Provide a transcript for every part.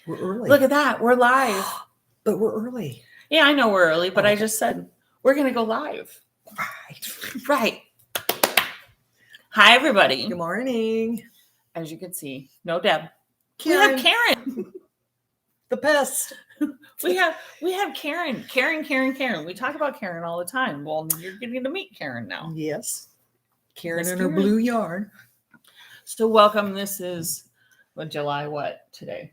We're early. Look at that. We're live. But we're early. Yeah, I know we're early, but Okay. I just said we're going to go live. Right. Right. Hi, everybody. Good morning. As you can see, no Deb. Karen. We have Karen. The pest. we have Karen. Karen. We talk about Karen all the time. Well, you're getting to meet Karen now. Yes. Karen Yes, and her Karen. blue yarn. So welcome. This is July what today?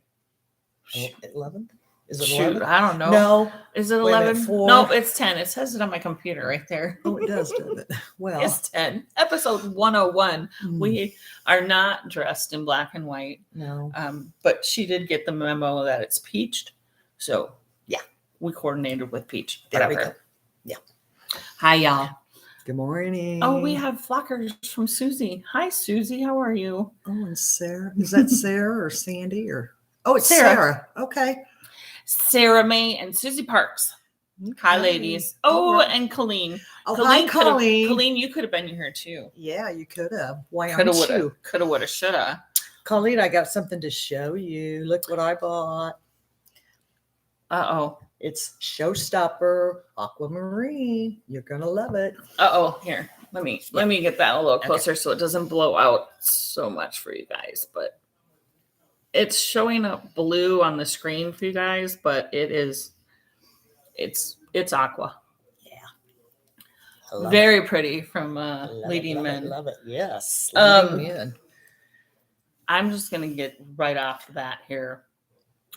11th? Is it Shoot, 11? I don't know. No. Is it Wait a minute, 11? 4. Nope, it's 10. It says it on my computer right there. Oh, it does, doesn't it? Well. It's 10. Episode 101. We are not dressed in black and white. No. But she did get the memo that it's peached. So, yeah, we coordinated with Peach. There we Whatever. go. Yeah. Hi, y'all. Good morning. Oh, we have flockers from Susie. Hi, Susie. How are you? Oh, and Sarah. Is that Sarah or Sandy or? Oh, it's Sarah. Sarah. Okay. Sarah May and Susie Parks. Hi, ladies. Oh, right. and Colleen. Oh, hi, Colleen. Colleen, you could have been here too. Yeah, you could have. Why Coulda, aren't you? Coulda, woulda, shoulda. Colleen, I got something to show you. Look what I bought. Uh-oh. It's Showstopper Aquamarine. You're gonna love it. Uh-oh. Here. Let me get that a little closer so it doesn't blow out so much for you guys. But it's showing up blue on the screen for you guys, but it's aqua. Yeah. Very pretty from Leading Men. Love it. Yes. Leading Men. I'm just gonna get right off the bat here.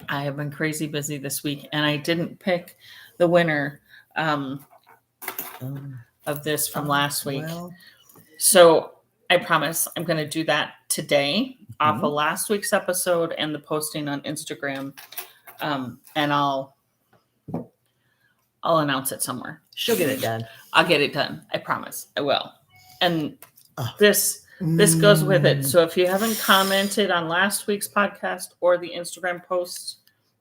I have been crazy busy this week, and I didn't pick the winner of this from last week. Well, so I promise I'm going to do that today off of last week's episode and the posting on Instagram, and I'll announce it somewhere. she'll get it done. I'll get it done. I promise. I will. And this goes with it. So if you haven't commented on last week's podcast or the Instagram post,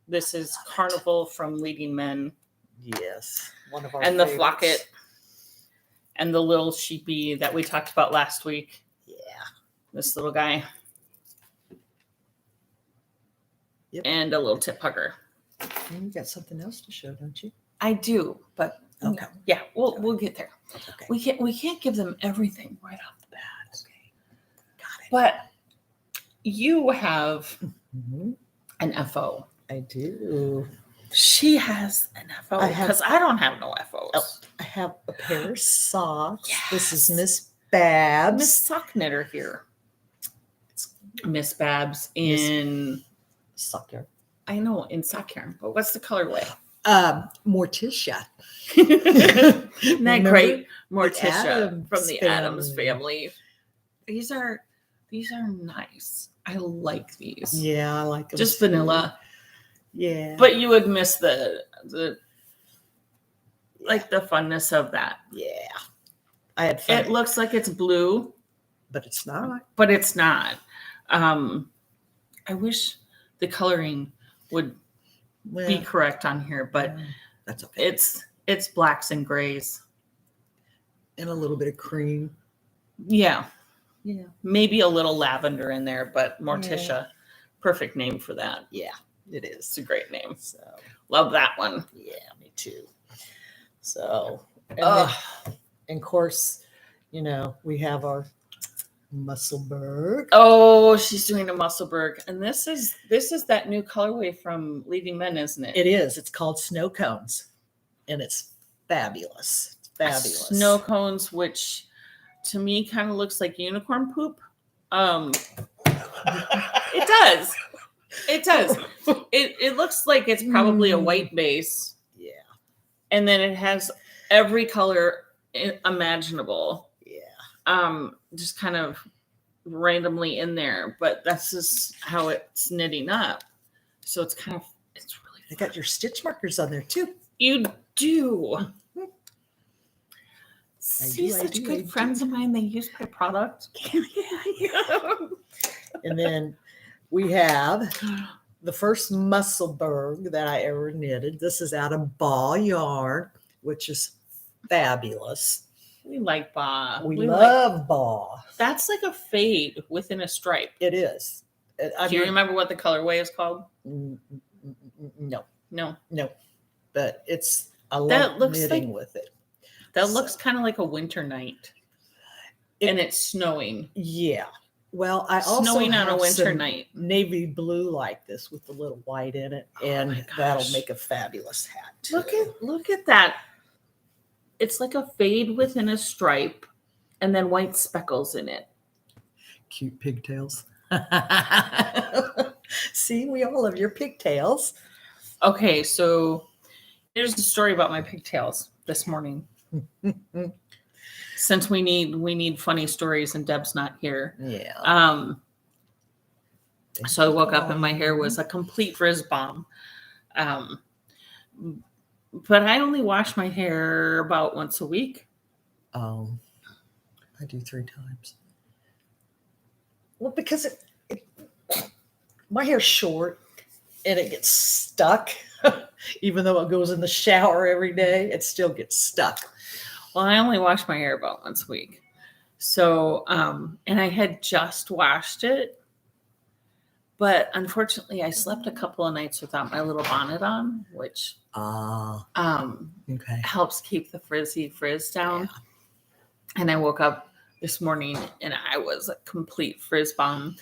this is Carnival from Leading Men. Yes. One of our And the favorites. Flocket and the little sheepy that we talked about last week. Yeah. This little guy. Yep. And a little tip hugger. And you got something else to show, don't you? I do, but Okay. yeah, we'll get there. Okay. We can't give them everything right off the bat. Okay. Got it. But you have Mhm. an FO. I do. She has an FO I have- because I don't have no FOs. Oh, I have a pair of socks. This is Yes. Miss Babs. Miss Sock Knitter here. Miss Babs in Sock yarn. I know in sock yarn, but what's the colorway? Morticia. Isn't that great? Morticia Adams from the Adams family. family. These are nice. I like these. Yeah, I like them. Just too. vanilla. Yeah. But you would miss the like the funness of that. Yeah. I had fun. It looks like it's blue, But it's not. but it's not. I wish the coloring would Well, be correct on here, but that's okay. it's blacks and grays. And a little bit of cream. Yeah. Yeah. Maybe a little lavender in there, but Morticia, perfect name for that. Yeah, it It's is. a great name. So, Love that one. yeah, me too. So, and, Ugh. and of course, we have our Musselburgh. Oh, she's doing a Musselburgh, and this is that new colorway from Leading Men, isn't it? It is. It's called Snow Cones, and it's fabulous. It's fabulous. Snow cones, which to me kind of looks like unicorn poop. It does. It does. It looks like it's probably a white base. Yeah. And then it has every color imaginable. Yeah. Just kind of randomly in there, but that's just how it's knitting up. So it's really They got your stitch markers on there too. You do. See, such good friends of mine, they use my product. And then we have the first Musselburgh that I ever knitted. This is out of ball yarn, which is fabulous. We like Ba. We love ball. That's like a fade within a stripe. It is. Do you remember what the colorway is called? No, No. but I That love looks knitting like- with it. That looks kind of like a winter night. And it's snowing. Yeah. Well, I also Snowing on a have winter some night. navy blue like this with the little white in it, Oh and my that'll gosh. make a fabulous hat too. Look at that. It's like a fade within a stripe and then white speckles in it. Cute pigtails. See, we all have your pigtails. Okay, so here's the story about my pigtails this morning. Since we need funny stories and Deb's not here. Yeah. So I woke up and my hair was a complete frizz bomb. But I only wash my hair about once a week. I do 3 times. Well, because my hair's short and it gets stuck. Even though it goes in the shower every day, it still gets stuck. Well, I only wash my hair about once a week. So, and I had just washed it. But unfortunately, I slept a couple of nights without my little bonnet on, which okay. helps keep the frizz down. Yeah. And I woke up this morning and I was a complete frizz bomb.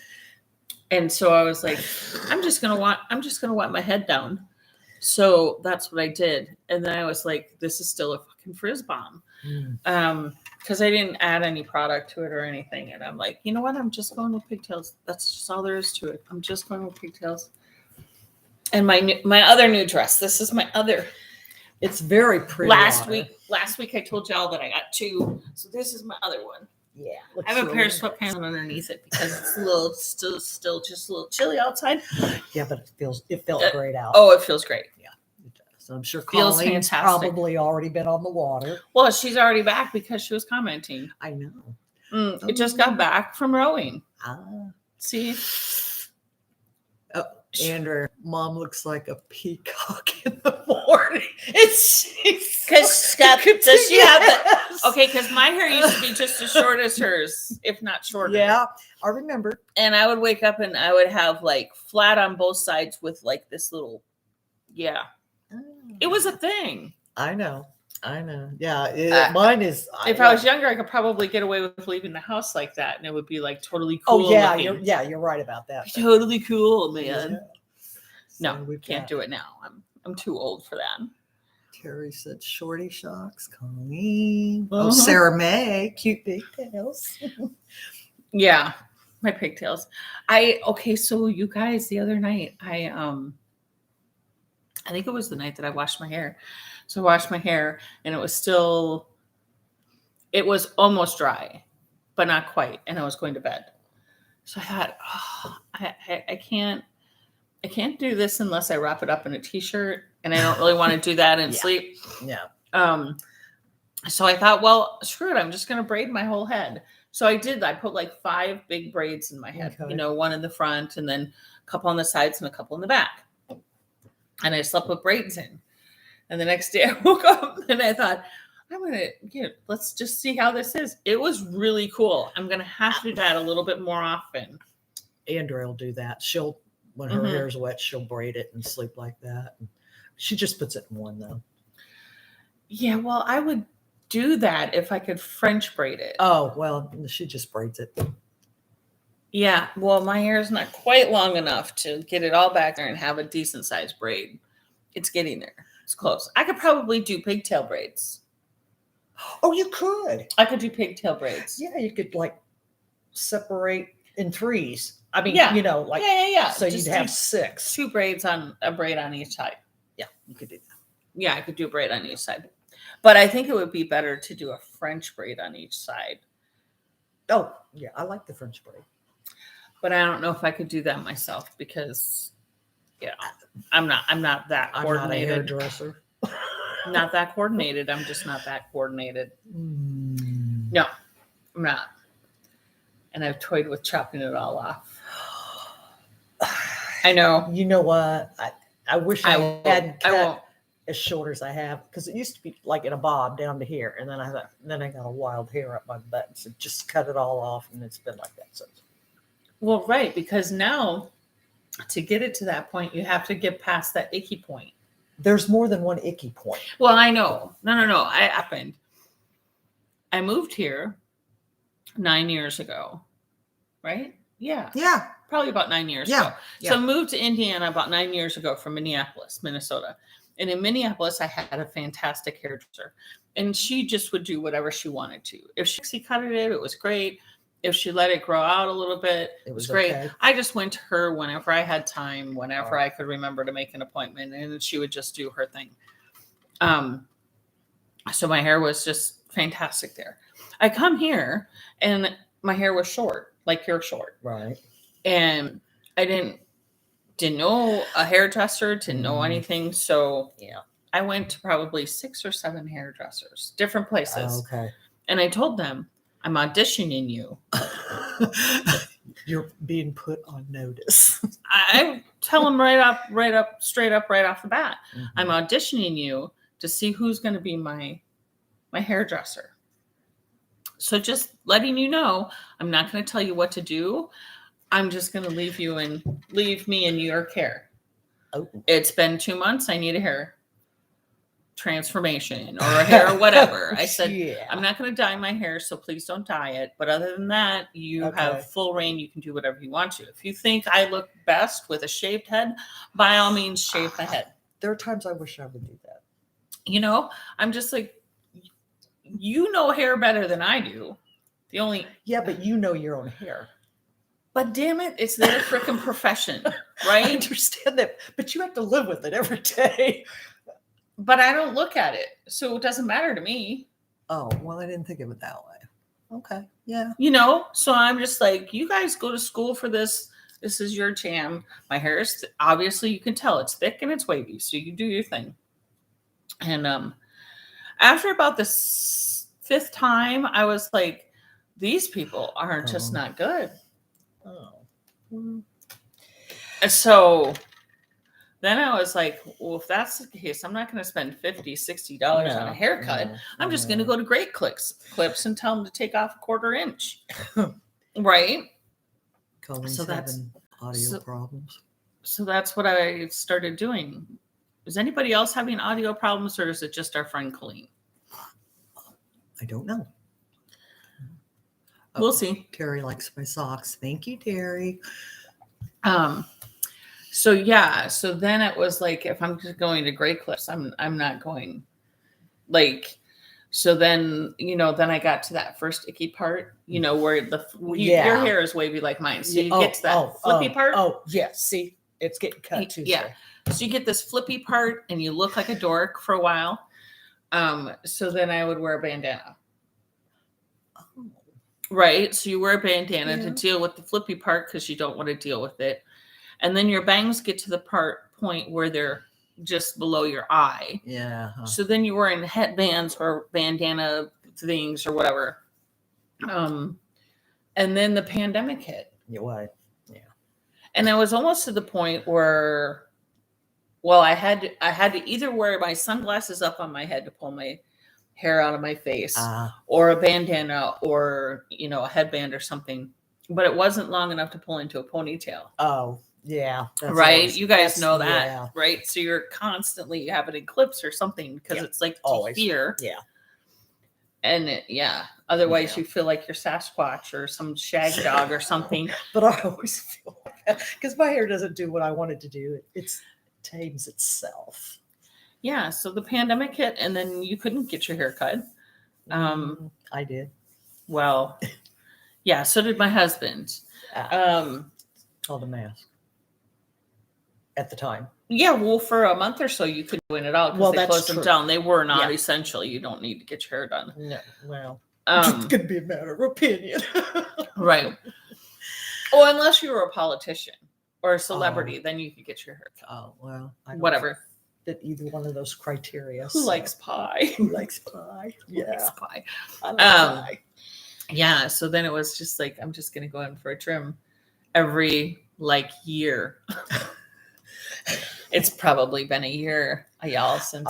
And so I was like, I'm just gonna wet my head down. So that's what I did. And then I was like, this is still a fucking frizz bomb. Because I didn't add any product to it or anything. And I'm like, you know what? I'm just going with pigtails. That's just all there is to it. I'm just going with pigtails. And my other new dress. This is my other. It's very pretty. Last week I told y'all that I got 2. So this is my other one. Yeah. I have a pair of sweatpants underneath it because it's a little still just a little chilly outside. Yeah, but it felt great out. Oh, it feels great. Yeah. So I'm sure Feels Colleen's fantastic. Probably already been on the water. Well, she's already back because she was commenting. I know. It just got back from rowing. See? Oh, Andrew, Mom looks like a peacock in the morning. It's because does she have the okay? Because my hair used to be just as short as hers, if not shorter. Yeah, I remember. And I would wake up and I would have like flat on both sides with like this little, yeah. It was a thing. I know. Yeah, mine is. If I was younger, I could probably get away with leaving the house like that, and it would be like totally cool. Oh yeah, you're right about that. Totally cool, man. Yeah. No, we can't do it now. I'm too old for that. Terry said, "Shorty shocks, Colleen." Oh, Sarah May, cute pigtails. Yeah, my pigtails. So you guys, the other night, I think it was the night that I washed my hair. So I washed my hair and it was almost dry, but not quite. And I was going to bed. So I thought, I can't do this unless I wrap it up in a t-shirt. And I don't really want to do that and sleep. Yeah. So I thought, well, screw it. I'm just going to braid my whole head. So I did. I put like 5 big braids in my head, one in the front and then a couple on the sides and a couple in the back. And I slept with braids in. And the next day I woke up and I thought, let's just see how this is. It was really cool. I'm going to have to do that a little bit more often. Andrea will do that. When her hair's wet, she'll braid it and sleep like that. She just puts it in one though. Yeah, well, I would do that if I could French braid it. Oh, well, she just braids it. Yeah, well, my hair is not quite long enough to get it all back there and have a decent sized braid. It's getting there. It's close. I could probably do pigtail braids. Oh, you could. I could do pigtail braids. Yeah, you could like separate in 3s. I mean, yeah. So just you'd have 6. 2 braids on a braid on each side. Yeah, you could do that. Yeah, I could do a braid on each side. But I think it would be better to do a French braid on each side. Oh, yeah, I like the French braid. But I don't know if I could do that myself because, I'm not that coordinated. I'm not a hairdresser. Not that coordinated. I'm just not that coordinated. No, I'm not. And I've toyed with chopping it all off. I know. You know what? I wish I hadn't cut as short as I have, because it used to be like in a bob down to here, and then I got a wild hair up my butt, so just cut it all off, and it's been like that since. Well, right, because now to get it to that point, you have to get past that icky point. There's more than one icky point. Well, I know. No. I happened. I moved here 9 years ago, right? Yeah. Yeah. Probably about 9 years ago. So I moved to Indiana about 9 years ago from Minneapolis, Minnesota. And in Minneapolis, I had a fantastic hairdresser. And she just would do whatever she wanted to. If she cut it was great. If she let it grow out a little bit, it was great. Okay. I just went to her whenever I had time, whenever I could remember to make an appointment, and she would just do her thing. So my hair was just fantastic there. I come here and my hair was short, like you're short. Right. And I didn't know a hairdresser, didn't know anything. So yeah, I went to probably 6 or 7 hairdressers, different places. Okay. And I told them, I'm auditioning you. You're being put on notice. I tell them straight up, right off the bat. Mm-hmm. I'm auditioning you to see who's going to be my hairdresser. So just letting you know, I'm not going to tell you what to do. I'm just going to leave me in your care. Oh. It's been 2 months. I need a hair transformation or a hair or whatever. I said, I'm not going to dye my hair, so please don't dye it. But other than that, you have full reign. You can do whatever you want to. If you think I look best with a shaved head, by all means, shave my head. There are times I wish I would do that. You know, I'm just like, you know hair better than I do. Yeah, but you know your own hair. But damn it, it's their freaking profession, right? I understand that, but you have to live with it every day. But I don't look at it, so it doesn't matter to me. Oh, well, I didn't think of it that way. Okay, yeah. You know, so I'm just like, you guys go to school for this. This is your jam. My hair is, obviously, you can tell it's thick and it's wavy, so you do your thing. And after about the 5th time, I was like, these people are just not good. Oh. And so then I was like, well, if that's the case, I'm not going to spend $50, $60 on a haircut. I'm just going to go to Great Clips and tell them to take off a 1/4 inch. Right? Colin's having audio problems. So that's what I started doing. Is anybody else having audio problems, or is it just our friend Colleen? I don't know. We'll see. Terry likes my socks. Thank you, Terry. So yeah, so then it was like, if I'm just going to Great Clips, I'm not going, like, so then, you know, then I got to that first icky part, you know, where your hair is wavy like mine. So you get to that flippy part. Oh, yes. See, it's getting cut too. Yeah. So you get this flippy part and you look like a dork for a while. So then I would wear a bandana. Oh. Right. So you wear a bandana to deal with the flippy part because you don't want to deal with it. And then your bangs get to the point where they're just below your eye. Yeah. So then you're wearing headbands or bandana things or whatever. And then the pandemic hit. Yeah. And I was almost to the point where, well, I had to either wear my sunglasses up on my head to pull my hair out of my face, or a bandana, or, you know, a headband or something. But it wasn't long enough to pull into a ponytail. Oh. Yeah. Right. You guys know that, right? So you're constantly having in clips or something because it's like always here. Yeah. And otherwise you feel like you're Sasquatch or some shag dog or something. But I always feel like that because my hair doesn't do what I want it to do. It tames itself. Yeah. So the pandemic hit and then you couldn't get your hair cut. I did. Well, yeah. So did my husband. Called a mask. At the time. Yeah, well, for a month or so, you couldn't do it all because they closed them down. They were not essential. You don't need to get your hair done. No, well, it's going to be a matter of opinion. Right. Well, unless you were a politician or a celebrity, then you could get your hair cut. Oh, well, I don't whatever. Fit either one of those criteria. Who likes pie? Who likes pie? Who likes pie? I like pie. Yeah, so then it was just like, I'm just going to go in for a trim every year. It's probably been a year, y'all, since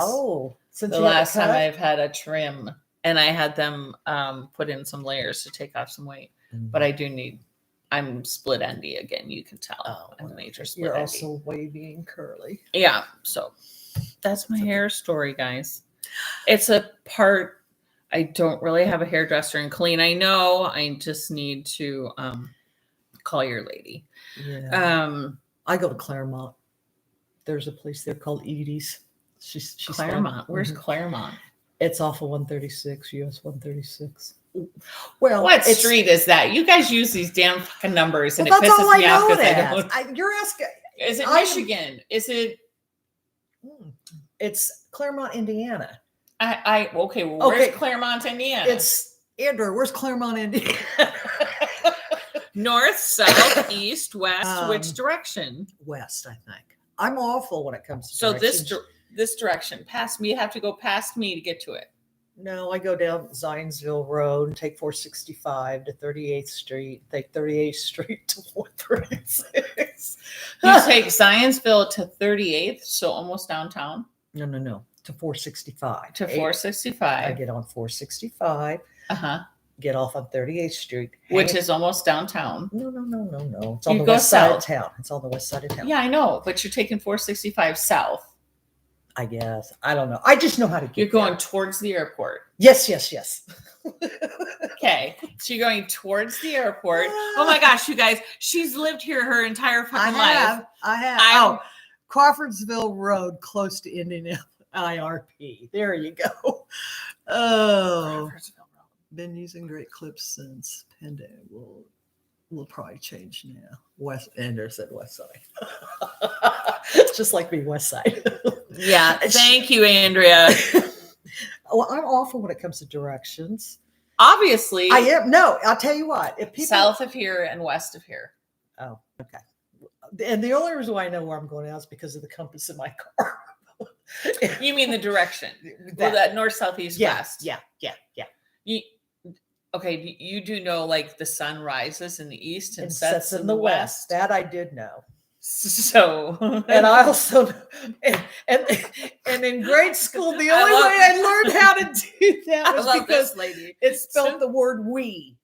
the last time I've had a trim, and I had them put in some layers to take off some weight. But I do need I'm split endy again. You can tell. Oh, I'm a well, major split you're endy. also wavy and curly. Yeah. So that's my hair story, guys. It's a part. I don't really have a hairdresser in Colleen. I know. I just need to call your lady. Yeah. I go to Claremont. There's a place there called Edie's. She's Claremont. Where's Mhm. Claremont? It's off of 136, US 136. Well, What street is that? You guys use these damn fucking numbers, and Well, it that's all pisses I me off know because I that. don't. You're asking. Is it I- Michigan? Is it? It's Claremont, Indiana. Okay. Well, where's Okay. Claremont, Indiana? It's Andrew. Where's Claremont, Indiana? North, south, east, west. Which Um, direction? West, I think. I'm awful when it comes to So directions. this direction, past me. You have to go past me to get to it. No, I go down Zionsville Road and take 465 to 38th Street, take 38th Street to 436. You take Zionsville to 38th, so almost downtown. No. To 465. To I 465. get on 465, get off on 38th Street. Which is almost downtown. No. It's on You the go west side of south. town. It's on the west side of town. Yeah, I know, but you're taking 465 south. I guess. I don't know. I just know how to get You're going there. towards the airport. Yes. Okay, so you're going towards the airport. Oh my gosh, you guys, she's lived here her entire fucking life. I have. I'm- Crawfordsville Road, close to Indian IRP. There you go. Oh, been using Great Clips since pandemic. We'll probably change now. West Ender said West Side. Just like me, West Side. Yeah, thank you, Andrea. Well, I'm awful when it comes to directions. Obviously, I am. No, I'll tell you what. If people south of here and west of here. Oh, okay. And the only reason why I know where I'm going now is because of the compass in my car. You mean the direction? Well, that north, south, east, west. Yeah. Okay, you do know like the sun rises in the east and And sets in the west. That I did know. So, And I also and in grade school, the only way I learned how to do that I was love because this lady. it spelled the word "we."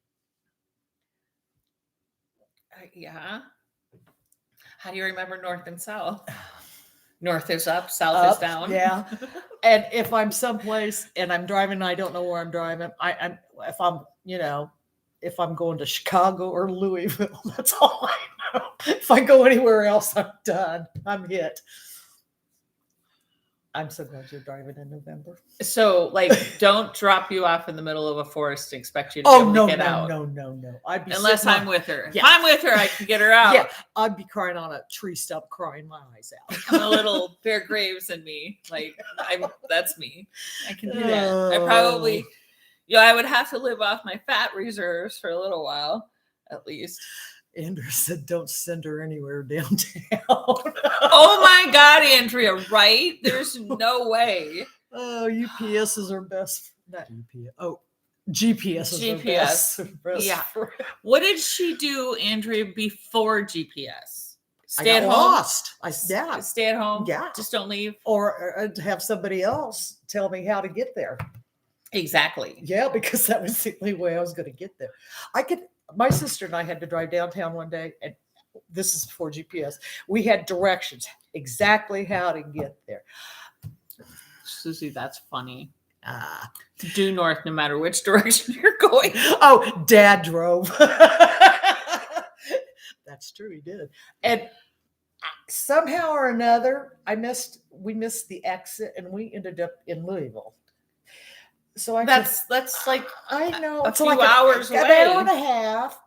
Yeah. How do you remember north and south? North is up, south is down. Yeah. And if I'm someplace and I'm driving and I don't know where I'm driving, if I'm going to Chicago or Louisville, that's all I know. If I go anywhere else, I'm done. I'm hit. I'm so glad you're driving in November. So, like, don't drop you off in the middle of a forest and expect you to Oh, no. get out. No. I'd be Unless sitting I'm on- with her. Yeah. If I'm with her, I can get her out. Yeah, I'd be crying on a tree stump, crying my eyes out. I'm a little Bear Graves in me. Like, that's me. I can do that. I probably, I would have to live off my fat reserves for a little while, at least. Andrew said, "Don't send her anywhere downtown." Oh my God, Andrea, right? There's no way. Oh, UPS is our best. Not UPS. Oh, GPS is our best. Yeah. friend. What did she do, Andrea, before GPS? I Stay at got home? lost. Yeah. Stay at home? Yeah. Just don't leave? Or to have somebody else tell me how to get there. Exactly. Yeah, because that was the only way I was going to get there. My sister and I had to drive downtown one day, and this is before GPS. We had directions exactly how to get there. Susie, that's funny. Ah. Due north no matter which direction you're going. Oh, Dad drove. That's true, he did. And somehow or another, we missed the exit, and we ended up in Louisville. So That's like I know a it's few like hours an away. hour and a half.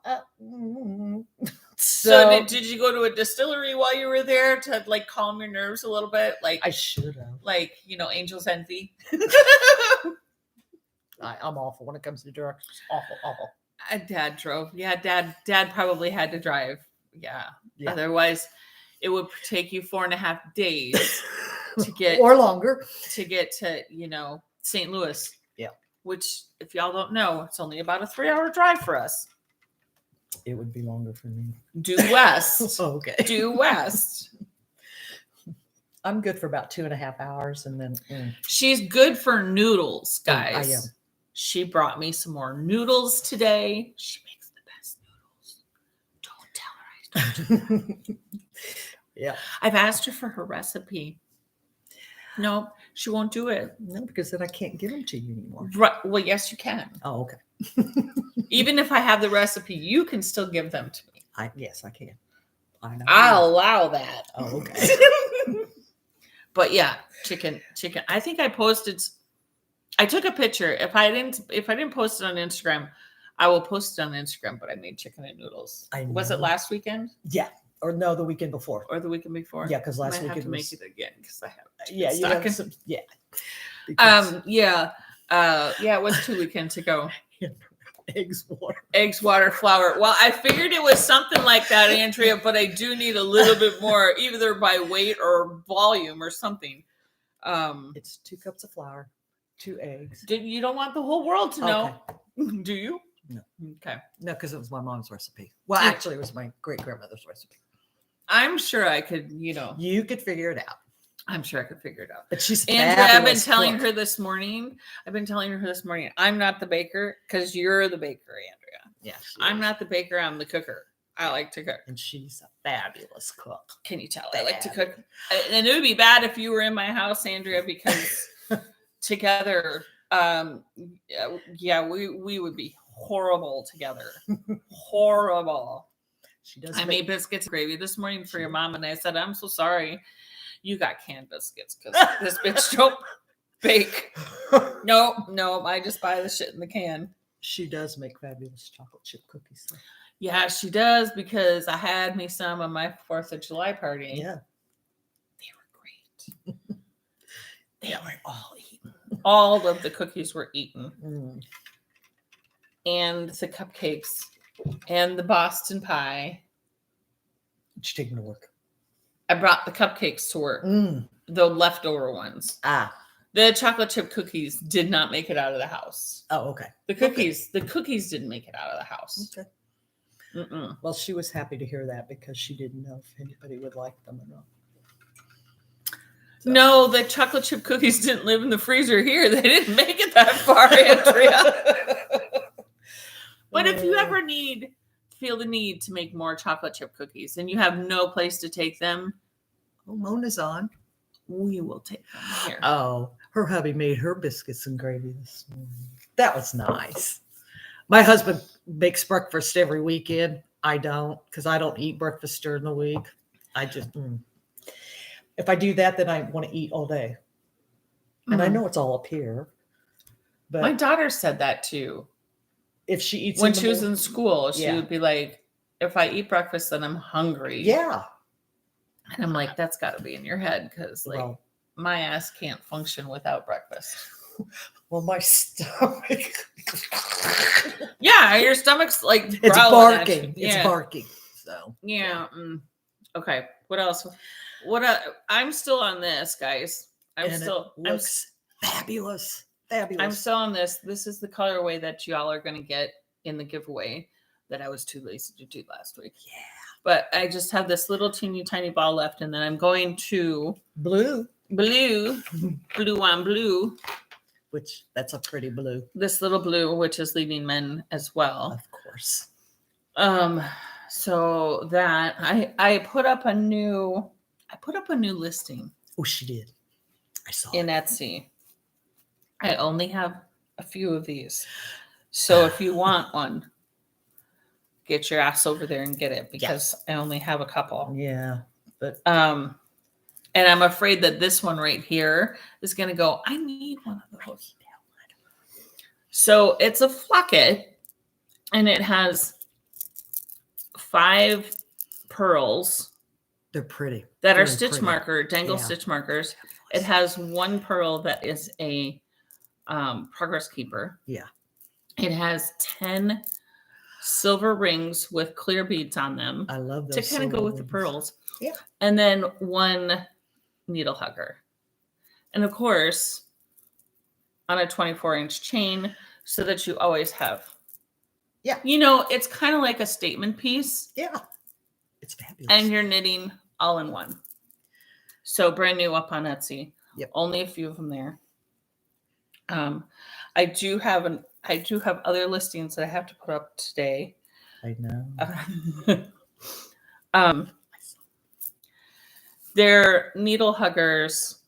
So did you go to a distillery while you were there to like calm your nerves a little bit? Like I should have. like Angel's Envy. I'm awful when it comes to directions. Awful. Dad drove. Yeah, Dad probably had to drive. Yeah. Yeah. Otherwise, it would take you 4.5 days to get or longer to St. Louis. Yeah. Which, if y'all don't know, it's only about a 3-hour drive for us. It would be longer for me. Due west. Okay. Due west. I'm good for about 2.5 hours, and then She's good for noodles, guys. I am. She brought me some more noodles today. She makes the best noodles. Yeah. I've asked her for her recipe. No, she won't do it. No, because then I can't give them to you anymore. Right. Well, yes, you can. Oh, okay. Even if I have the recipe, you can still give them to me. Yes, I can. I know. I'll allow that. Oh, okay. But yeah, chicken. I think I posted. I took a picture. If I didn't post it on Instagram, I will post it on Instagram. But I made chicken and noodles. Was it last weekend? Yeah. Or no, the weekend before. Or the weekend before? Yeah, because last I weekend have to was... make it again because I have. Yeah, you have some... Yeah. Yeah. It was 2 weekends ago. Eggs, water, flour. Well, I figured it was something like that, Andrea, but I do need a little bit more, either by weight or volume or something. It's 2 cups of flour, 2 eggs. You don't want the whole world to know, do you? No. Okay. No, because it was my mom's recipe. Well, actually, it was my great-grandmother's recipe. I'm sure I could, You could figure it out. I'm sure I could figure it out. But she's Andrea, I've been telling her this morning, I'm not the baker because you're the baker, Andrea. Yeah. I'm not the baker. I'm the cooker. I like to cook. And she's a fabulous cook. Can you tell? I like to cook. And it would be bad if you were in my house, Andrea, because together, we would be horrible together. Horrible. She does. I made biscuits and gravy this morning for your mom, and I said, I'm so sorry. You got canned biscuits because this bitch don't bake. No, I just buy the shit in the can. She does make fabulous chocolate chip cookies. Though. Yeah, she does, because I had me some on my 4th of July party. Yeah. They were great. They were all eaten. All of the cookies were eaten. Mm. And the cupcakes and the Boston pie. Did you take them to work? I brought the cupcakes to work. The leftover ones. The chocolate chip cookies did not make it out of the house. Oh, okay. The cookies didn't make it out of the house. Okay. Mm-mm. Well, she was happy to hear that because she didn't know if anybody would like them or not. So. No, the chocolate chip cookies didn't live in the freezer here. They didn't make it that far, Andrea. But if you ever feel the need to make more chocolate chip cookies and you have no place to take them, Mona's on. We will take them here. Oh, her hubby made her biscuits and gravy this morning. That was nice. My husband makes breakfast every weekend. I don't, because I don't eat breakfast during the week. I just, if I do that, then I want to eat all day. And I know it's all up here. But my daughter said that too. If she eats when she was in school, she would be like, if I eat breakfast, then I'm hungry. Yeah. And I'm like, that's got to be in your head, because my ass can't function without breakfast. Well, my stomach. Yeah, your stomach's like it's barking. Yeah. It's barking. So yeah. Okay. What else? I'm still on this, guys. It looks fabulous. Fabulous. I'm still on this. This is the colorway that y'all are going to get in the giveaway that I was too lazy to do last week. Yeah. But I just have this little teeny tiny ball left, and then I'm going to blue on blue. Which that's a pretty blue. This little blue, which is leading men as well. Of course. So that I put up a new listing. Oh, she did. I saw in Etsy. I only have a few of these. So if you want one, get your ass over there and get it, because I only have a couple. Yeah. But and I'm afraid that this one right here is going to go, I need one of those. So it's a Flocket, and it has 5 pearls. They're pretty. That are stitch marker, dangle stitch markers. It has 1 pearl that is a progress keeper. Yeah. It has 10 silver rings with clear beads on them. I love those. To kind of go with the pearls. Yeah. And then 1 needle hugger. And of course, on a 24-inch chain, so that you always have. Yeah. It's kind of like a statement piece. Yeah. It's fabulous. And you're knitting all in one. So brand new up on Etsy. Yep. Only a few of them there. I do have other listings that I have to put up today. I know. They're needle huggers,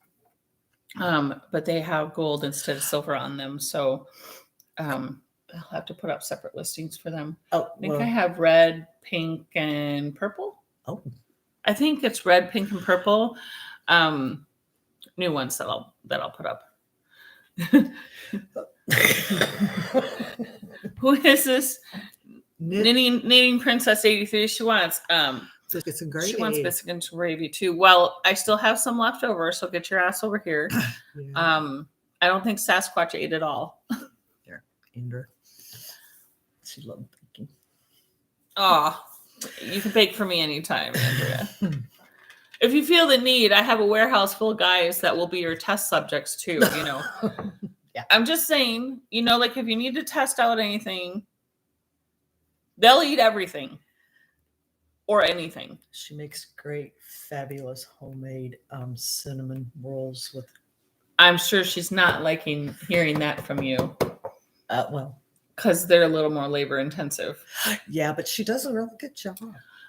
but they have gold instead of silver on them. So I'll have to put up separate listings for them. Oh, I think I have red, pink, and purple. Oh, I think it's red, pink, and purple. New ones that I'll put up. Who is this? Knitting Princess 83. She wants biscuits and gravy. She wants biscuits and gravy too. Well, I still have some left over, so get your ass over here. Yeah. I don't think Sasquatch ate it all. There, Indra. She loved baking. Oh, you can bake for me anytime, Andrea. If you feel the need, I have a warehouse full of guys that will be your test subjects too, you know. Yeah. I'm just saying, you know, like if you need to test out anything, they'll eat everything or anything. She makes great, fabulous homemade cinnamon rolls with. I'm sure she's not liking hearing that from you. Well, because they're a little more labor intensive. Yeah, but she does a really good job.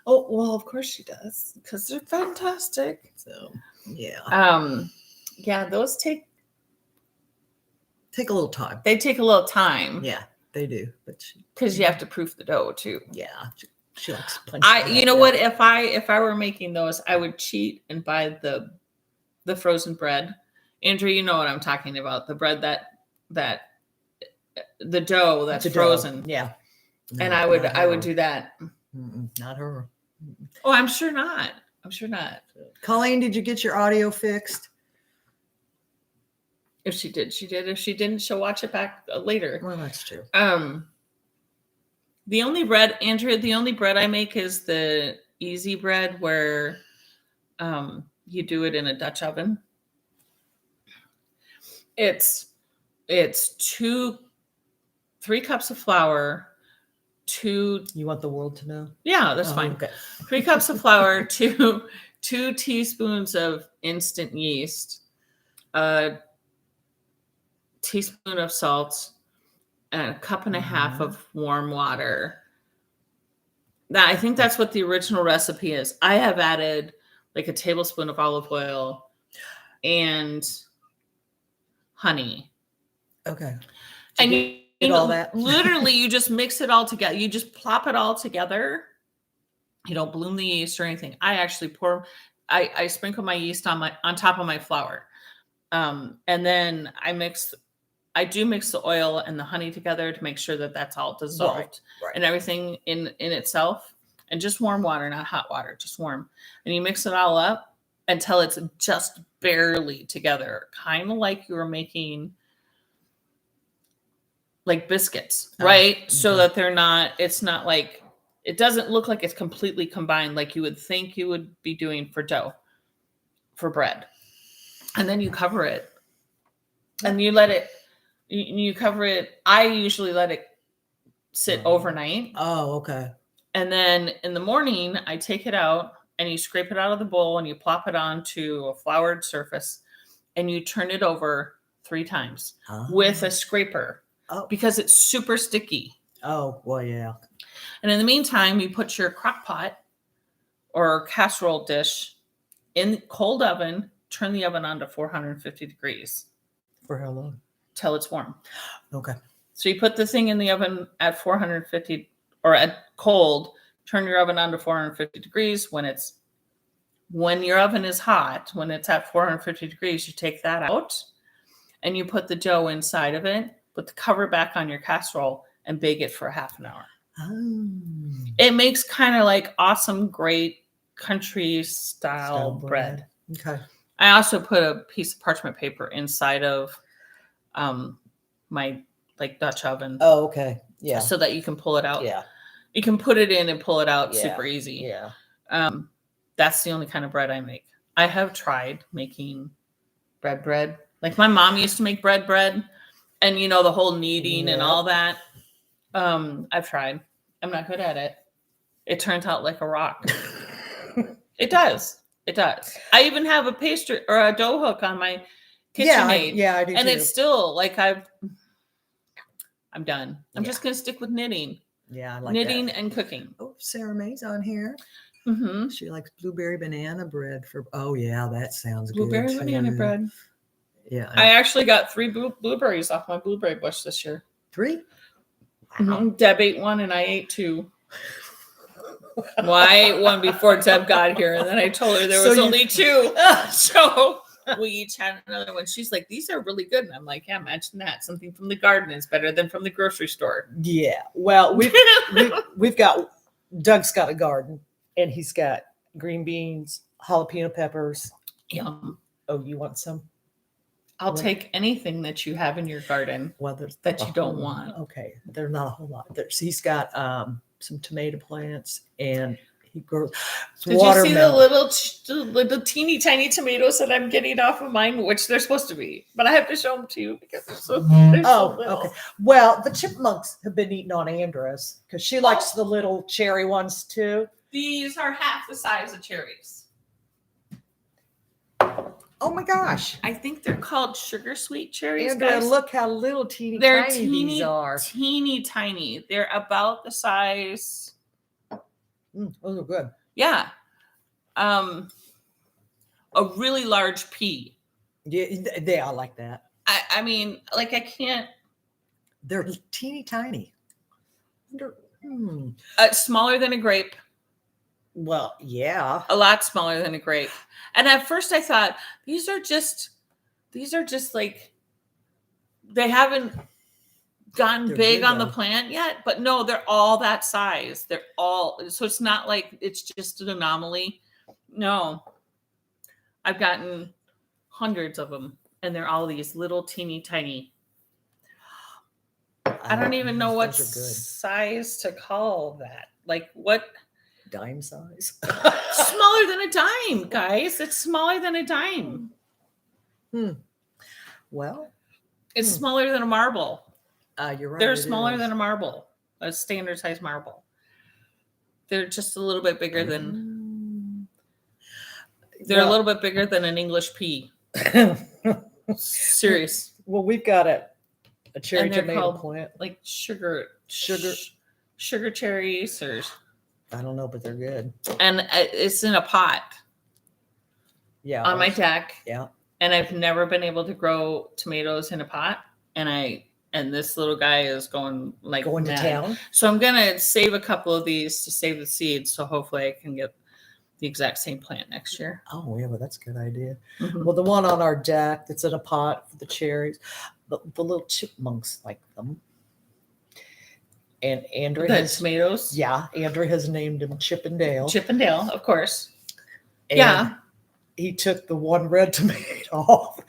Oh, well, of course she does, because they're fantastic. So, yeah. Yeah, those take a little time. They take a little time. Yeah, they do. But because you have to proof the dough too. Yeah, she likes. You know what? If I were making those, I would cheat and buy the frozen bread. Andrew, you know what I'm talking about. The bread that the dough that's frozen. Dough. Yeah. No, and I would do that. Not her. Oh, I'm sure not. Colleen, did you get your audio fixed? If she did, she did. If she didn't, she'll watch it back later. Well, that's true. The only bread, Andrea, I make is the easy bread where you do it in a Dutch oven. It's 3 cups of flour, 2. You want the world to know? Yeah, that's fine. Okay. 3 cups of flour, 2 teaspoons of instant yeast, a teaspoon of salt, and a cup and a half of warm water. Now, I think that's what the original recipe is. I have added like a tablespoon of olive oil and honey. Okay. And you know, all that? literally, you just mix it all together. You just plop it all together. You don't bloom the yeast or anything. I actually I sprinkle my yeast on top of my flour. And then I do mix the oil and the honey together to make sure that that's all dissolved right. And everything in itself. And just warm water, not hot water, just warm. And you mix it all up until it's just barely together, kind of like you were making like biscuits, right? Okay. So that it's not like, it doesn't look like it's completely combined like you would think you would be doing for dough, for bread. And then you cover it and you let it, you cover it. I usually let it sit overnight. Oh, okay. And then in the morning, I take it out and you scrape it out of the bowl and you plop it onto a floured surface and you turn it over 3 times with a scraper because it's super sticky. Oh, well, yeah. And in the meantime, you put your crock pot or casserole dish in cold oven, turn the oven on to 450 degrees. For how long? Till it's warm. Okay. So you put the thing in the oven at 450 or at cold, turn your oven on to 450 degrees. When your oven is hot, when it's at 450 degrees, you take that out and you put the dough inside of it, put the cover back on your casserole and bake it for half an hour. Oh. It makes kind of like awesome, great country style bread. Okay. I also put a piece of parchment paper inside of my like Dutch oven. Oh, okay. Yeah. So that you can pull it out. Yeah. You can put it in and pull it out super easy. Yeah. That's the only kind of bread I make. I have tried making bread. Like my mom used to make bread and you know, the whole kneading and all that. I've tried. I'm not good at it. It turns out like a rock. It does. I even have a pastry or a dough hook on my KitchenAid. Yeah, I do and too. It's still like I'm done. I'm just going to stick with knitting. Yeah, I like knitting that. And cooking. Oh, Sarah May's on here. Mm-hmm. She likes blueberry banana bread for. Oh yeah, that sounds Blueberry good. banana too. bread. Yeah, I actually got 3 blueberries off my blueberry bush this year. 3. Mhm. Deb ate 1 and I ate 2. Well, I ate 1 before Deb got here, and then I told her there was only 2. So we each had another one. She's like, "These are really good," and I'm like, "Yeah, imagine that. Something from the garden is better than from the grocery store." Yeah. Well, we've got Doug's got a garden, and he's got green beans, jalapeno peppers. Yum. Oh, you want some? I'll take anything that you have in your garden. Well, there's that not you a don't whole- want. Okay, there's not a whole lot. He's got some tomato plants, and he grows Did watermelon. you see the little teeny tiny tomatoes that I'm getting off of mine, which they're supposed to be, but I have to show them to you because they're so little. Okay. Well, the chipmunks have been eating on Andra's because she likes the little cherry ones too. These are half the size of cherries. Oh my gosh! I think they're called sugar sweet cherries. Andra, Guys. look how little They're tiny these are. teeny tiny. They're about the size. Those are good. Yeah. A really large pea. Yeah, they are like that. I mean, like I can't. They're teeny tiny. Smaller than a grape. Well, yeah. A lot smaller than a grape. And at first I thought these are just like they haven't gotten big on the plant yet, but no, they're all that size. They're all, so it's not like it's just an anomaly. No. I've gotten hundreds of them and they're all these little teeny tiny. I don't even know what size to call that. Like what? Dime size. Smaller than a dime, guys. It's smaller than a dime. Well, it's smaller than a marble. You're right. They're smaller than a marble, a standard size marble. They're just a little bit bigger than. They're a little bit bigger than an English pea. Serious. Well, we've got a cherry tomato called, plant, like sugar cherries, or I don't know, but they're good. And it's in a pot. Yeah. On my deck. Yeah. And I've never been able to grow tomatoes in a pot. And this little guy is going to town. So I'm gonna save a couple of these to save the seeds. So hopefully I can get the exact same plant next year. Oh yeah, well that's a good idea. Mm-hmm. Well, the one on our deck that's in a pot for the cherries, the little chipmunks like them. And Andrew has tomatoes. Yeah, Andrew has named him Chippendale. Chippendale, of course. And yeah. He took the one red tomato off.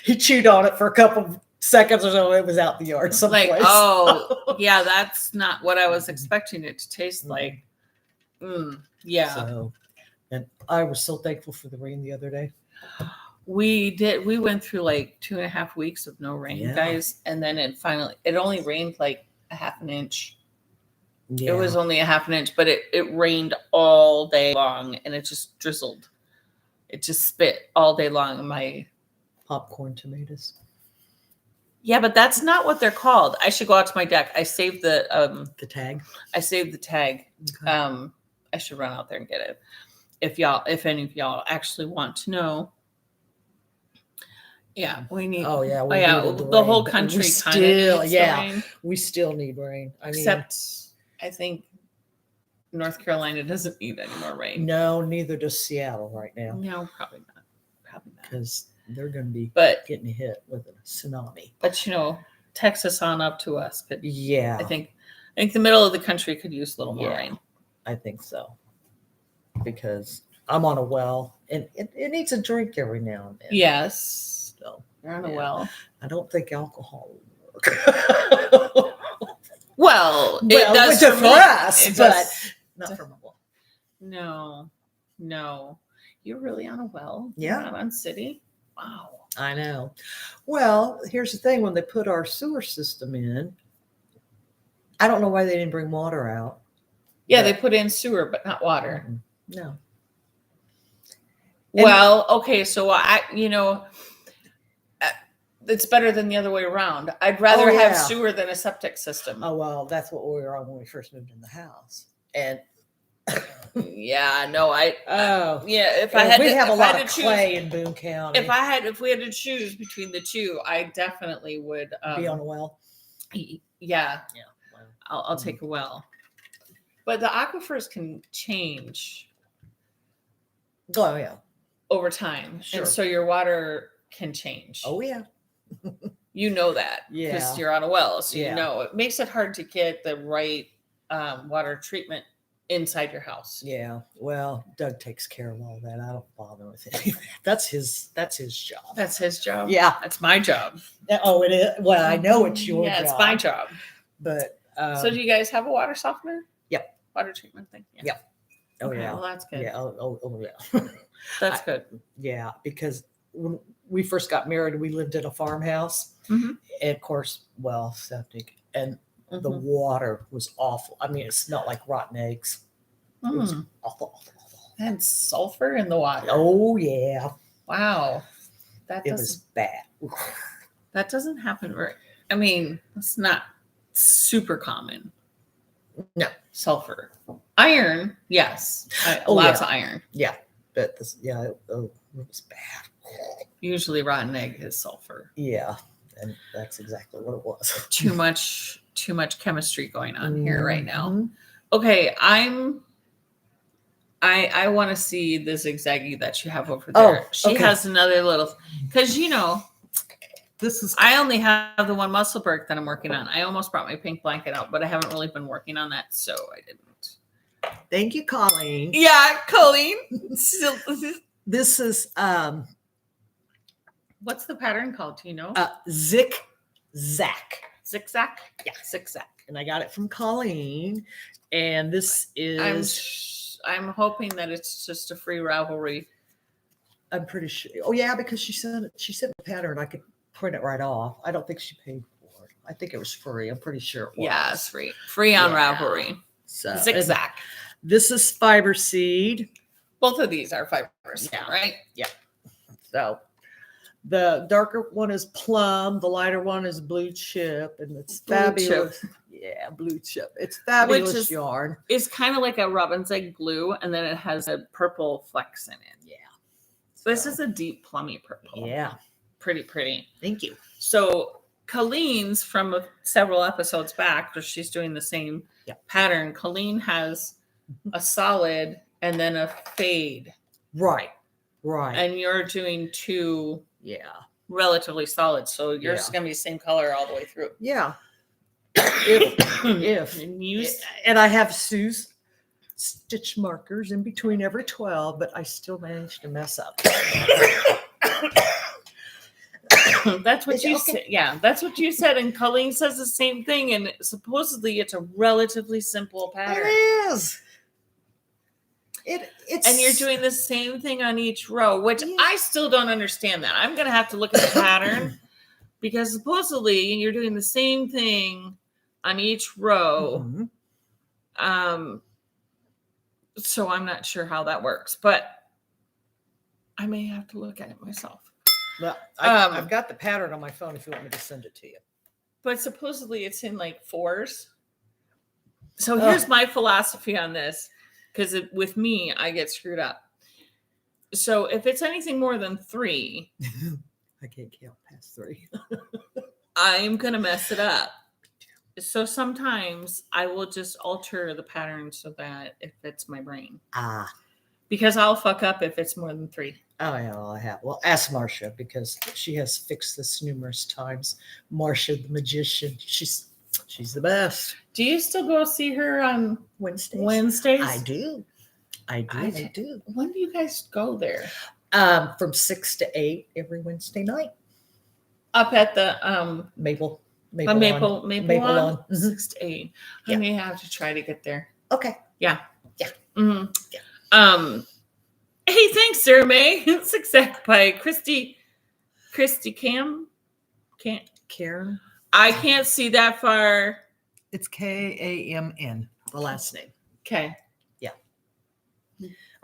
He chewed on it for a couple seconds or so. It was out the yard someplace. Like, oh, yeah, that's not what I was expecting it to taste like. Yeah. So, and I was so thankful for the rain the other day. We went through like 2.5 weeks of no rain, guys. And then it only rained like a half an inch. Yeah. It was only a half an inch, but it rained all day long and it just drizzled. It just spit all day long in my popcorn tomatoes. Yeah, but that's not what they're called. I should go out to my deck. I saved the tag. I saved the tag. Okay. I should run out there and get it. If any of y'all actually want to know. Yeah, we need. Oh yeah, the whole country kind of needs rain. We still need rain. Except I think North Carolina doesn't need any more rain. No, neither does Seattle right now. No, probably not. Because they're going to be getting hit with a tsunami. But Texas on up to us could. Yeah, I think the middle of the country could use a little more rain. I think so. Because I'm on a well, and it needs a drink every now and then. Yes. So you're on a well. I don't think alcohol will work. Well, it does for us, but not from a well. No. You're really on a well? Yeah. You're not on city? Wow. I know. Well, here's the thing. When they put our sewer system in, I don't know why they didn't bring water out. Yeah, they put in sewer, but not water. No. Well, okay, so it's better than the other way around. I'd rather have sewer than a septic system. Oh, well, that's what we were on when we first moved in the house. And Yeah, no, Oh, yeah. If I yeah, had, we to, have a if I lot had of to choose, clay in Boone County. if we had to choose between the two, I definitely would Be on a well. Yeah, Yeah. Well, I'll take a well. But the aquifers can change oh yeah. over time, Sure. and so your water can change. Oh yeah. You know that Yeah. because you're on a well, so Yeah. you know it makes it hard to get the right water treatment inside your house. Yeah. Well, Doug takes care of all that. I don't bother with it. That's his job. That's his job. Yeah. That's my job. Oh, it is. Well, I know it's your Yeah, job. it's my job. But So do you guys have a water softener? Yep. Water treatment thing. Yeah. Yep. Oh Okay, yeah. well, that's good. Yeah. Oh yeah. That's good. Yeah, because when we first got married, we lived in a farmhouse, Mhm. and of course, well, septic, and the Mhm. water was awful. I mean, it smelled like rotten eggs. It was Mm. awful. And sulfur in the water. Oh yeah, Wow. That it was bad. doesn't happen very. I mean, it's not super common. No. Sulfur. Iron, yes. Oh, Lots yeah. of iron. Yeah, but this, yeah, it was bad. Usually rotten egg is sulfur. Yeah, and that's exactly what it was. Too much chemistry going on here right now. Mhm. Okay, I want to see the zigzaggy that you have over Oh, there. She okay. has another little, because This is I only have the one Musselburgh that I'm working on. I almost brought my pink blanket out, but I haven't really been working on that, so I didn't. thank you, Colleen. Yeah, Colleen. This is What's the pattern called? Do you know? zigzag. Zigzag? Yeah. Zigzag. And I got it from Colleen. And this is I'm hoping that it's just a free Ravelry. I'm pretty sure. Oh yeah, because she sent the pattern. I could print it right off. I don't think she paid for it. I think it was free. I'm pretty sure it was. Yeah, it's free. Free on Yeah. Ravelry. So Zigzag. this is fiber seed. Both of these are fibers, Yeah. right? So the darker one is plum, the lighter one is blue chip, and it's Blue fabulous. chip. Yeah, blue chip. It's fabulous is- yarn. It's kind of like a robin's egg blue, and then it has a purple flecks in it. Yeah. So this is a deep plummy purple. Yeah. Pretty pretty. Thank you. So Colleen's from several episodes back, where she's doing the same pattern. Colleen has a solid and then a fade, Right. and you're doing two Yeah. relatively solid. So yours is Yeah. going to be the same color all the way through. Yeah. If And you, and I have Sue's stitch markers in between every 12, but I still managed to mess up. that's what Is it you okay? said. Yeah, that's what you said. And Colleen says the same thing. And supposedly it's a relatively simple pattern. It is. It's And you're doing the same thing on each row, which Yeah. I still don't understand that. I'm going to have to look at the pattern because supposedly you're doing the same thing on each row. Mhm. So I'm not sure how that works, but I may have to look at it myself. Well, Um, I've got the pattern on my phone if you want me to send it to you. But supposedly it's in like fours. So here's my philosophy on this, because with me, I get screwed up. So if it's anything more than 3, I can't count past 3. I'm going to mess it up. So sometimes I will just alter the pattern so that it fits my brain. Because I'll fuck up if it's more than 3. Oh yeah, well, I have. Well, ask Marcia because she has fixed this numerous times. Marcia, the magician, she's the best. Do you still go see her on Wednesdays? I do. I do. When do you guys go there? From 6 to 8 every Wednesday night. Up at the Maple Maple Lawn. Lawn, Mhm. 6 to 8. I Yeah. may have to try to get there. Okay. Mm-hmm. Yeah. Hey, thanks, Sarah May. Zigzag by Christy Cam. Karen. I can't see that far. It's Kamn, the last name. Okay.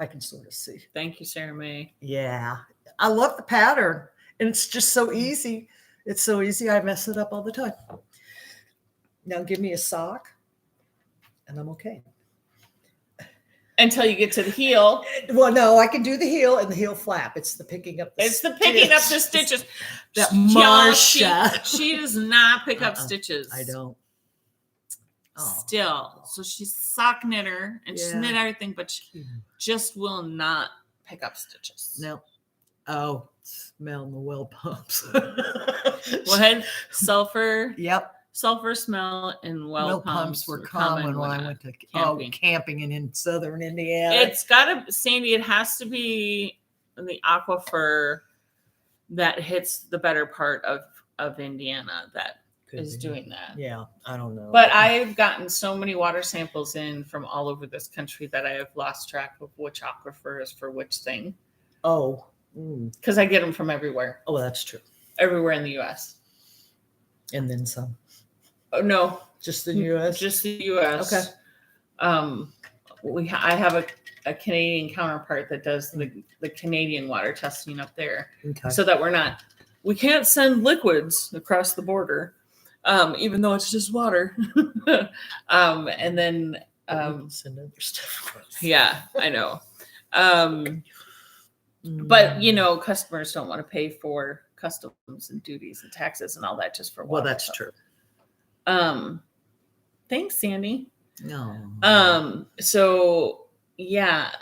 I can sort of see. Thank you, Sarah May. Yeah. I love the pattern. And it's just so easy. It's so easy. I mess it up all the time. Now give me a sock and I'm okay. until you get to the heel. Well, no, I can do the heel and the heel flap. It's the picking up. It's the picking up the stitches. That Y'all, Marsha. she does not pick up stitches. I don't. Oh. Still, so she's sock knitter and she's knit everything, but she just will not pick up stitches. No. Oh, smell the well pumps. What? Sulfur. Yep. Sulfur smell and well pumps were common when I went to camping in southern Indiana. It's gotta, Sandy, it has to be the aquifer that hits the better part of Indiana that is doing that. Yeah, I don't know. But I've gotten so many water samples in from all over this country that I have lost track of which aquifer is for which thing. Oh. Because I get them from everywhere. Oh, that's true. Everywhere in the U.S. And then some. Oh, no. Just the U.S.? Just the U.S. Okay. I have a Canadian counterpart that does the Canadian water testing up there. Okay. So that we can't send liquids across the border, even though it's just water. And then send other stuff. Yeah, I know. But customers don't want to pay for customs and duties and taxes and all that just for water. Well, that's true. Thanks, Sandy. No. So yeah,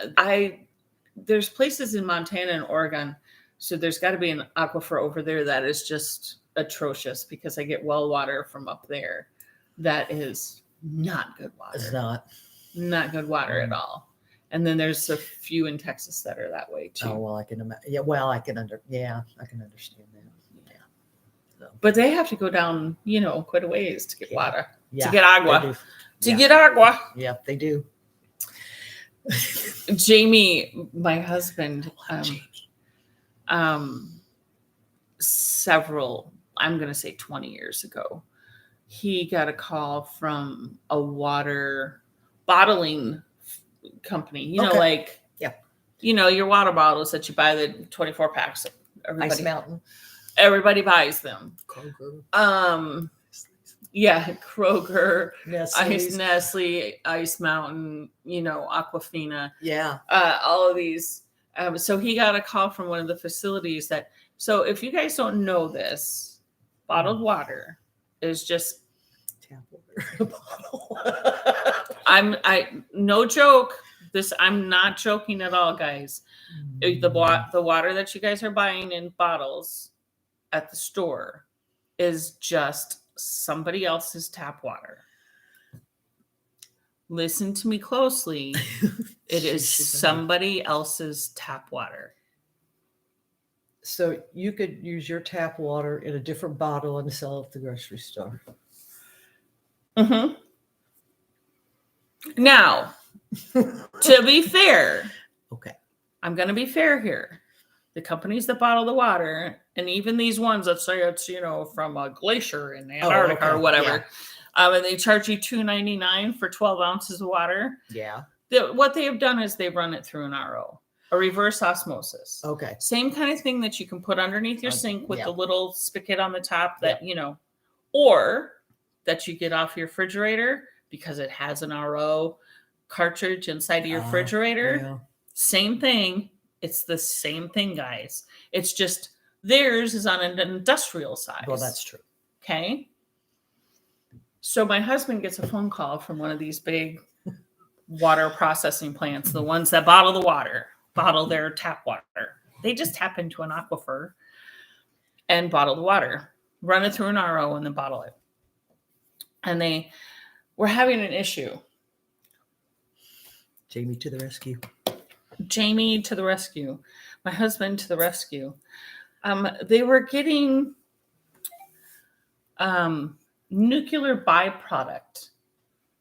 there's places in Montana and Oregon, so there's got to be an aquifer over there that is just atrocious because I get well water from up there that is not good water. It's not good water at all. And then there's a few in Texas that are that way too. Oh well, I can imagine. Yeah, well, I can understand that. Yeah. So. But they have to go down, quite a ways to get water, to get agua, get agua. Yeah, they do. Jamie, my husband, several, I'm going to say 20 years ago, he got a call from a water bottling company, your water bottles that you buy, the 24 packs. Ice Mountain. Everybody buys them. Kroger. Yeah, Kroger, Nestle's. Nestle, Ice Mountain, Aquafina. Yeah. All of these. So he got a call from one of the facilities so if you guys don't know this, bottled water is just tap water bottle. No joke. I'm not joking at all, guys. The water that you guys are buying in bottles at the store is just somebody else's tap water. Listen to me closely. It is somebody else's tap water. So you could use your tap water in a different bottle and sell it at the grocery store. Mm-hmm. Now, to be fair, okay, I'm going to be fair here. The companies that bottle the water, and even these ones that say it's from a glacier in Antarctica or whatever, and they charge you $2.99 for 12 ounces of water. Yeah. What they have done is they've run it through an RO, a reverse osmosis. Okay. Same kind of thing that you can put underneath your sink with the little spigot on the top that or that you get off your refrigerator because it has an RO cartridge inside of your refrigerator. Yeah. Same thing. It's the same thing, guys. It's just theirs is on an industrial size. Well, that's true. Okay. So my husband gets a phone call from one of these big water processing plants, the ones that bottle the water, bottle their tap water. They just tap into an aquifer and bottle the water, run it through an RO, and then bottle it. And they were having an issue. Jamie to the rescue. Jamie to the rescue. My husband to the rescue. They were getting nuclear byproduct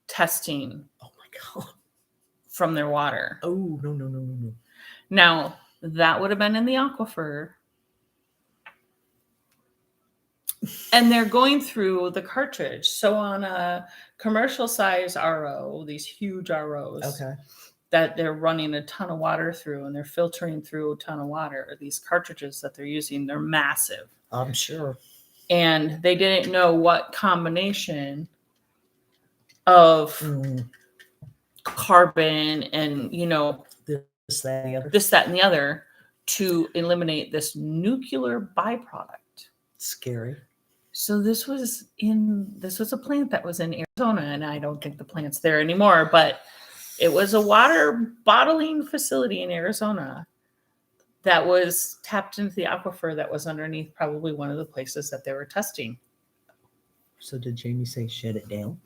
testing. Oh my God. From their water. Oh, no. Now, that would have been in the aquifer. And they're going through the cartridge. So on a commercial size RO, these huge ROs, that they're running a ton of water through and they're filtering through a ton of water. These cartridges that they're using, they're massive. I'm sure. And they didn't know what combination of carbon and, This, that, and the other. this, that, and the other to eliminate this nuclear byproduct. Scary. So this was a plant that was in Arizona, and I don't think the plant's there anymore, but it was a water bottling facility in Arizona that was tapped into the aquifer that was underneath probably one of the places that they were testing. So did Jamie say shut it down?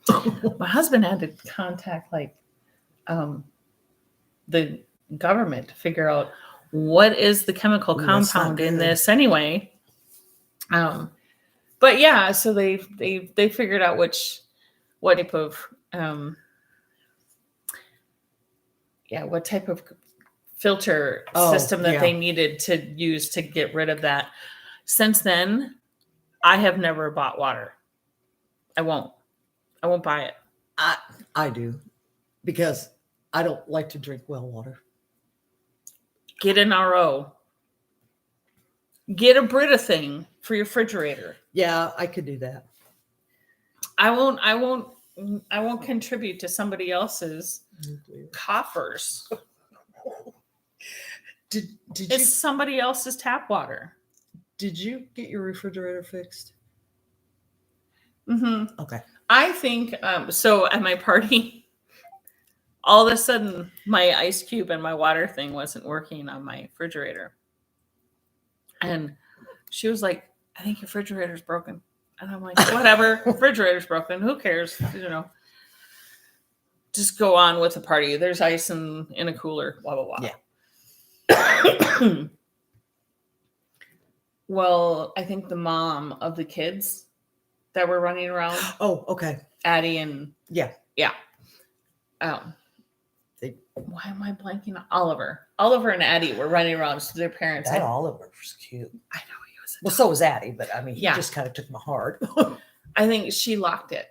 My husband had to contact the government to figure out what is the chemical compound in this anyway. But yeah, so they figured out what type of what type of filter system that they needed to use to get rid of that. Since then, I have never bought water. I won't buy it. I do, because I don't like to drink well water. Get an RO. Get a Brita thing for your refrigerator. Yeah, I could do that. I won't contribute to somebody else's coffers. Did It's you somebody else's tap water. Did you get your refrigerator fixed? Mm-hmm. Okay. I think so. At my party, all of a sudden, my ice cube and my water thing wasn't working on my refrigerator, and she was like, "I think your refrigerator's broken." And I'm like, "Whatever, refrigerator's broken. Who cares? Just go on with the party. There's ice in a cooler. Blah blah blah." Yeah. Well, I think the mom of the kids that were running around. Oh, okay. Addie and yeah. Why am I blanking on Oliver and Addie were running around. So their parents. That Oliver was cute. I know he was. Well, so was Addie, but I mean, he just kind of took my heart. I think she locked it,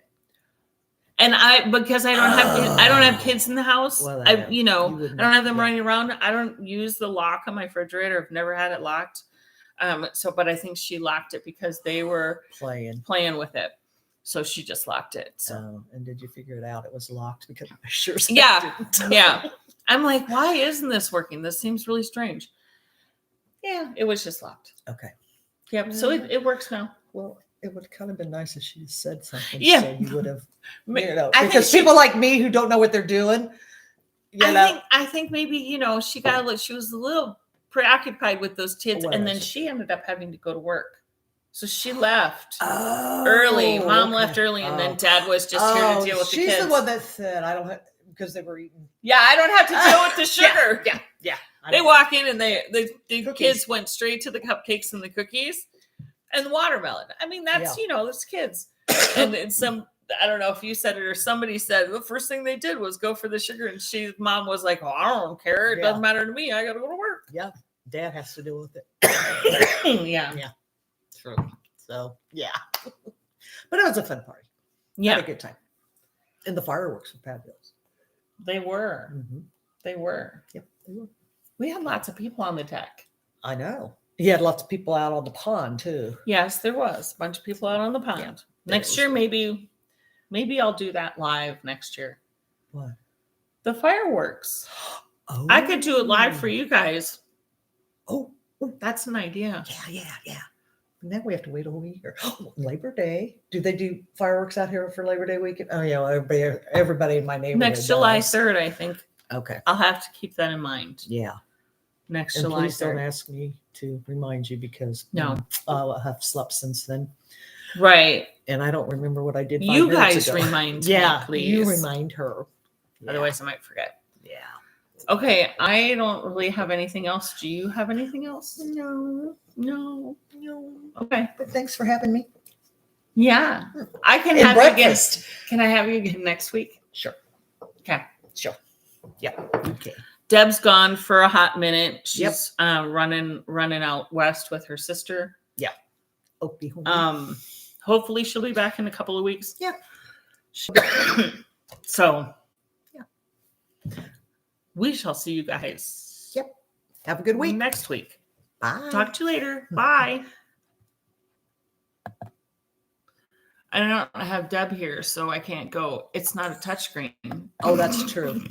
and because I don't have kids in the house. Well, I don't have them running around. I don't use the lock on my refrigerator. I've never had it locked. But I think she locked it because they were playing with it. So she just locked it. So, and did you figure it out? It was locked because I sure. Yeah. I'm like, why isn't this working? This seems really strange. Yeah, it was just locked. Okay. Yep. So it works now. Well, it would kind of been nice if she said something. Yeah. So you would have, because people like me who don't know what they're doing. I think maybe she was a little preoccupied with those kids, and then she ended up having to go to work. So she left early. Mom left early, and then Dad was just here to deal with the kids. She's the one that said, I don't have, because they were eating. Yeah, I don't have to deal with the sugar. Yeah. They walk in, and the kids went straight to the cupcakes and the cookies and the watermelon. I mean, that's, those kids. And I don't know if you said it or somebody said, the first thing they did was go for the sugar. And Mom was like, oh, I don't care. It doesn't matter to me. I got to go to work. Yeah. Dad has to deal with it. Yeah. True. So, yeah. But it was a fun party. Yeah. Had a good time. And the fireworks were fabulous. They were. Mm-hmm. They were. Yep, they were. We had lots of people on the deck. I know. He had lots of people out on the pond, too. Yes, there was. A bunch of people out on the pond. Yeah, next year, maybe I'll do that live next year. What? The fireworks. Oh. I could do it live for you guys. Oh. That's an idea. Yeah. Now we have to wait a whole year. Labor Day. Do they do fireworks out here for Labor Day weekend? Oh, yeah. Everybody in my neighborhood Next July 3rd, I think. Okay. I'll have to keep that in mind. Yeah. Next and July 3rd. Please don't ask me to remind you, because I'll have slept since then. Right. And I don't remember what I did 5 You minutes guys ago. remind me, please. You remind her. Otherwise, I might forget. Yeah. Okay, I don't really have anything else. Do you have anything else? No. Okay. But thanks for having me. Yeah. I can And have breakfast. you again. Can I have you again next week? Sure. Okay. Sure. Yeah. Okay. Deb's gone for a hot minute. She's running out west with her sister. Yeah. Opie. Hopefully she'll be back in a couple of weeks. Yeah. So we shall see you guys. Yep. Have a good week. Next week. Bye. Talk to you later. Bye. I don't have Deb here, so I can't go. It's not a touchscreen. Oh, that's true.